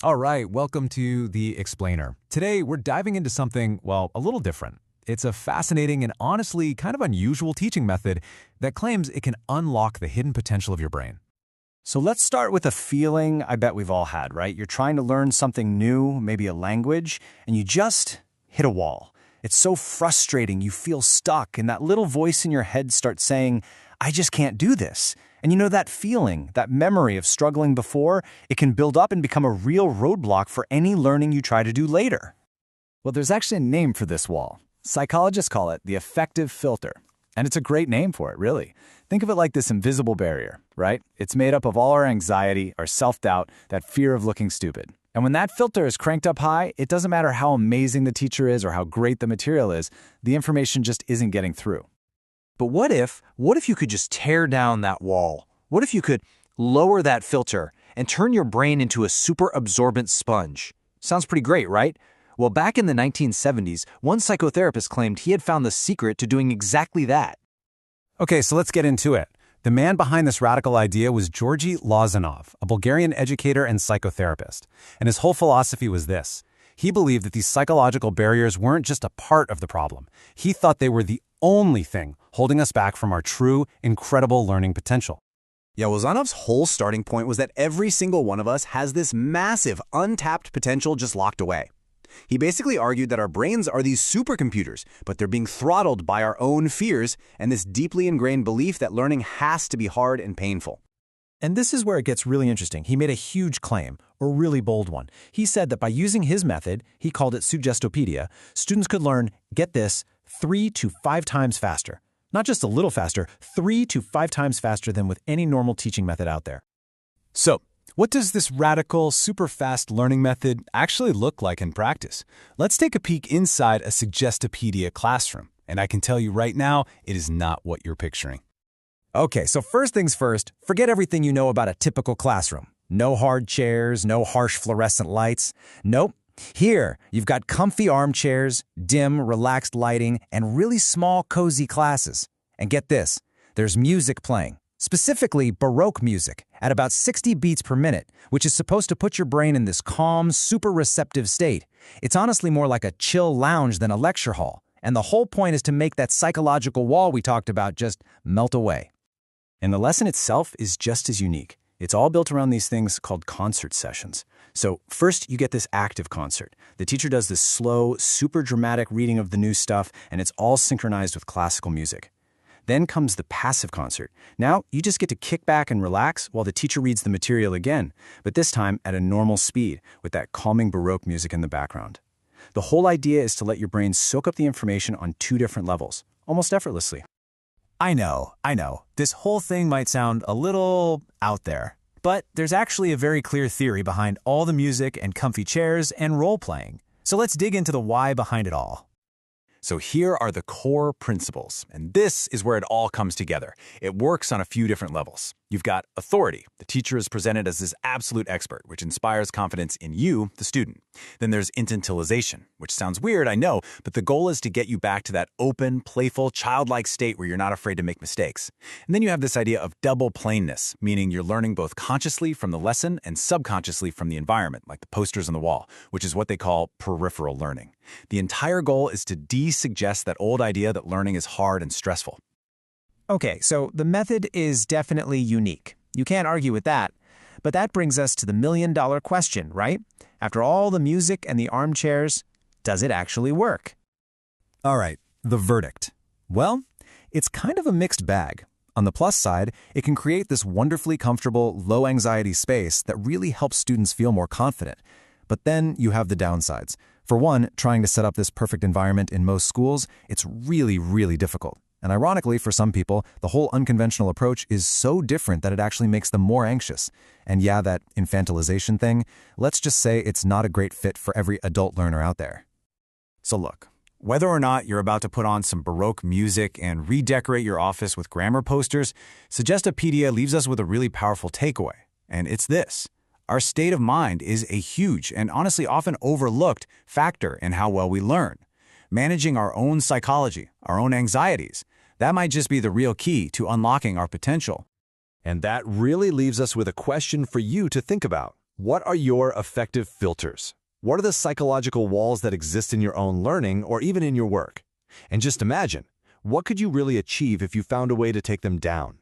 All right, welcome to The Explainer. Today, we're diving into something, well, a little different. It's a fascinating and honestly kind of unusual teaching method that claims it can unlock the hidden potential of your brain. So let's start with a feeling I bet we've all had, right? You're trying to learn something new, maybe a language, and you just hit a wall. It's so frustrating, you feel stuck, and that little voice in your head starts saying, I just can't do this. And you know that feeling, that memory of struggling before, it can build up and become a real roadblock for any learning you try to do later. Well, there's actually a name for this wall. Psychologists call it the affective filter. And it's a great name for it, really. Think of it like this invisible barrier, right? It's made up of all our anxiety, our self-doubt, that fear of looking stupid. And when that filter is cranked up high, it doesn't matter how amazing the teacher is or how great the material is, the information just isn't getting through. But what if you could just tear down that wall? What if you could lower that filter and turn your brain into a super absorbent sponge? Sounds pretty great, right? Well, back in the 1970s, one psychotherapist claimed he had found the secret to doing exactly that. Okay, so let's get into it. The man behind this radical idea was Georgy Lozanov, a Bulgarian educator and psychotherapist. And his whole philosophy was this. He believed that these psychological barriers weren't just a part of the problem. He thought they were the only thing holding us back from our true, incredible learning potential. Yeah, Lozanov's whole starting point was that every single one of us has this massive, untapped potential just locked away. He basically argued that our brains are these supercomputers, but they're being throttled by our own fears and this deeply ingrained belief that learning has to be hard and painful. And this is where it gets really interesting. He made a huge claim, a really bold one. He said that by using his method, he called it Suggestopedia, students could learn, get this, 3 to 5 times faster. Not just a little faster, 3 to 5 times faster than with any normal teaching method out there. So, what does this radical, super fast learning method actually look like in practice? Let's take a peek inside a Suggestopedia classroom. And I can tell you right now, it is not what you're picturing. Okay, so first things first, forget everything you know about a typical classroom. No hard chairs, no harsh fluorescent lights. Nope. Here, you've got comfy armchairs, dim, relaxed lighting, and really small, cozy classes. And get this, there's music playing, specifically Baroque music, at about 60 beats per minute, which is supposed to put your brain in this calm, super receptive state. It's honestly more like a chill lounge than a lecture hall. And the whole point is to make that psychological wall we talked about just melt away. And the lesson itself is just as unique. It's all built around these things called concert sessions. So first, you get this active concert. The teacher does this slow, super dramatic reading of the new stuff, and it's all synchronized with classical music. Then comes the passive concert. Now, you just get to kick back and relax while the teacher reads the material again, but this time at a normal speed with that calming Baroque music in the background. The whole idea is to let your brain soak up the information on 2 different levels, almost effortlessly. I know. This whole thing might sound a little out there, but there's actually a very clear theory behind all the music and comfy chairs and role-playing. So let's dig into the why behind it all. So here are the core principles, and this is where it all comes together. It works on a few different levels. You've got authority. The teacher is presented as this absolute expert, which inspires confidence in you, the student. Then there's infantilization, which sounds weird, I know, but the goal is to get you back to that open, playful, childlike state where you're not afraid to make mistakes. And then you have this idea of double plainness, meaning you're learning both consciously from the lesson and subconsciously from the environment, like the posters on the wall, which is what they call peripheral learning. The entire goal is to de-suggest that old idea that learning is hard and stressful. Okay, so the method is definitely unique. You can't argue with that. But that brings us to the million-dollar question, right? After all the music and the armchairs, does it actually work? All right, the verdict. Well, it's kind of a mixed bag. On the plus side, it can create this wonderfully comfortable, low-anxiety space that really helps students feel more confident. But then you have the downsides. For one, trying to set up this perfect environment in most schools, it's really, really difficult. And ironically, for some people, the whole unconventional approach is so different that it actually makes them more anxious. And yeah, that infantilization thing, let's just say it's not a great fit for every adult learner out there. So look, whether or not you're about to put on some Baroque music and redecorate your office with grammar posters, Suggestopedia leaves us with a really powerful takeaway. And it's this. Our state of mind is a huge and honestly often overlooked factor in how well we learn. Managing our own psychology, our own anxieties, that might just be the real key to unlocking our potential. And that really leaves us with a question for you to think about. What are your effective filters? What are the psychological walls that exist in your own learning or even in your work? And just imagine, what could you really achieve if you found a way to take them down?